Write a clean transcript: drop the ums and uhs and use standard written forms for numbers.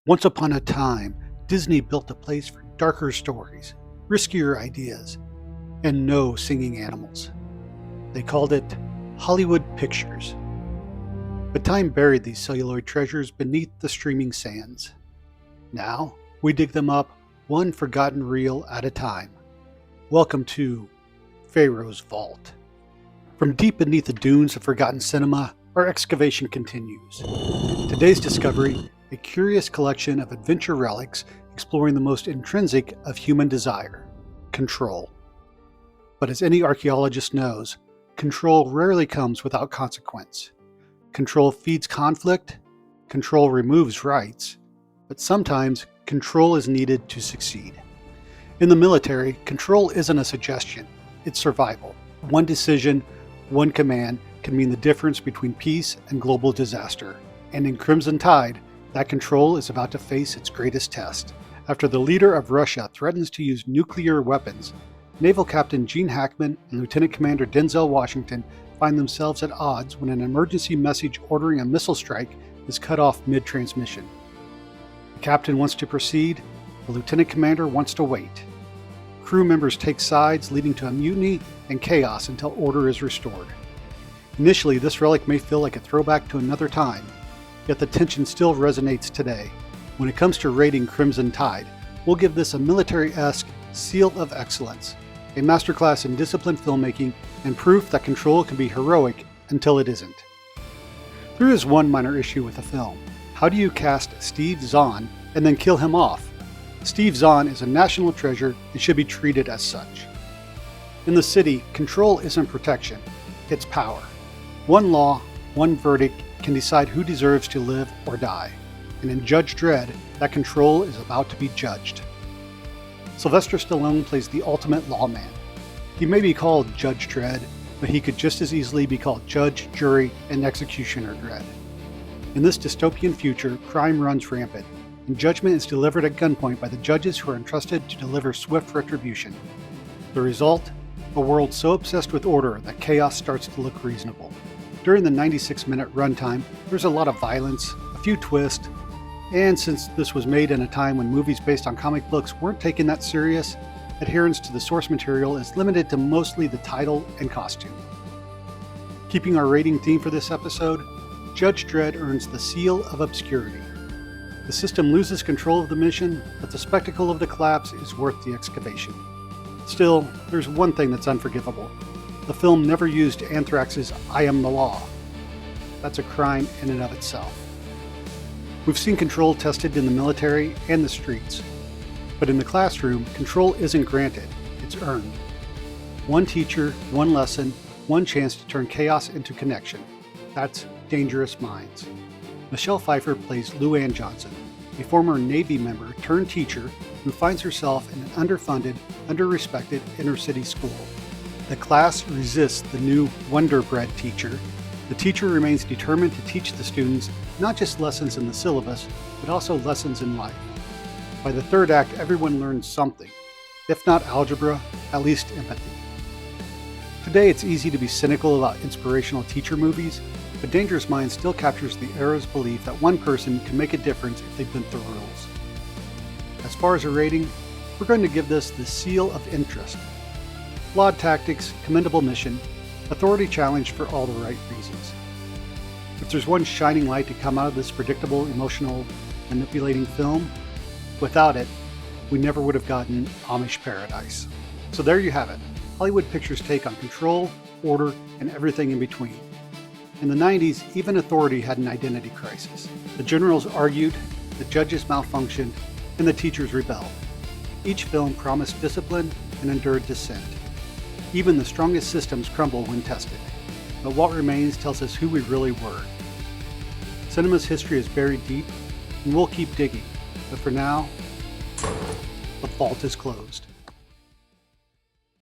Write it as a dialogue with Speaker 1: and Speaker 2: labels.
Speaker 1: Once upon a time, Disney built a place for darker stories, riskier ideas, and no singing animals. They called it Hollywood Pictures. But time buried these celluloid treasures beneath the streaming sands. Now, we dig them up, one forgotten reel at a time. Welcome to Pharaoh's Vault. From deep beneath the dunes of forgotten cinema, our excavation continues. Today's discovery, a curious collection of adventure relics exploring the most intrinsic of human desire, control. But as any archaeologist knows, control rarely comes without consequence. Control feeds conflict, control removes rights, but sometimes control is needed to succeed. In the military, control isn't a suggestion, it's survival. One decision, one command can mean the difference between peace and global disaster. And in Crimson Tide, that control is about to face its greatest test. After the leader of Russia threatens to use nuclear weapons, Naval Captain Gene Hackman and Lieutenant Commander Denzel Washington find themselves at odds when an emergency message ordering a missile strike is cut off mid-transmission. The captain wants to proceed, the lieutenant commander wants to wait. Crew members take sides, leading to a mutiny and chaos until order is restored. Initially, this relic may feel like a throwback to another time, yet the tension still resonates today. When it comes to raiding Crimson Tide, we'll give this a military-esque seal of excellence, a masterclass in disciplined filmmaking and proof that control can be heroic until it isn't. There is one minor issue with the film. How do you cast Steve Zahn and then kill him off? Steve Zahn is a national treasure and should be treated as such. In the city, control isn't protection, it's power. One law, one verdict can decide who deserves to live or die. And in Judge Dredd, that control is about to be judged. Sylvester Stallone plays the ultimate lawman. He may be called Judge Dredd, but he could just as easily be called Judge, Jury, and Executioner Dredd. In this dystopian future, crime runs rampant, and judgment is delivered at gunpoint by the judges who are entrusted to deliver swift retribution. The result? A world so obsessed with order that chaos starts to look reasonable. During the 96-minute runtime, there's a lot of violence, a few twists, and since this was made in a time when movies based on comic books weren't taken that serious, adherence to the source material is limited to mostly the title and costume. Keeping our rating theme for this episode, Judge Dredd earns the seal of obscurity. The system loses control of the mission, but the spectacle of the collapse is worth the excavation. Still, there's one thing that's unforgivable. The film never used Anthrax's "I am the law." That's a crime in and of itself. We've seen control tested in the military and the streets. But in the classroom, control isn't granted, it's earned. One teacher, one lesson, one chance to turn chaos into connection. That's Dangerous Minds. Michelle Pfeiffer plays Lou Ann Johnson, a former Navy member turned teacher who finds herself in an underfunded, underrespected inner-city school. The class resists the new Wonder Bread teacher. The teacher remains determined to teach the students not just lessons in the syllabus, but also lessons in life. By the third act, everyone learns something. If not algebra, at least empathy. Today, it's easy to be cynical about inspirational teacher movies, but Dangerous Minds still captures the era's belief that one person can make a difference if they bent the rules. As far as a rating, we're going to give this the seal of interest. Flawed tactics, commendable mission, authority challenged for all the right reasons. If there's one shining light to come out of this predictable, emotional, manipulating film, without it, we never would have gotten Amish Paradise. So there you have it, Hollywood Pictures' take on control, order, and everything in between. In the 90s, even authority had an identity crisis. The generals argued, the judges malfunctioned, and the teachers rebelled. Each film promised discipline and endured dissent. Even the strongest systems crumble when tested. But what remains tells us who we really were. Cinema's history is buried deep, and we'll keep digging. But for now, the vault is closed.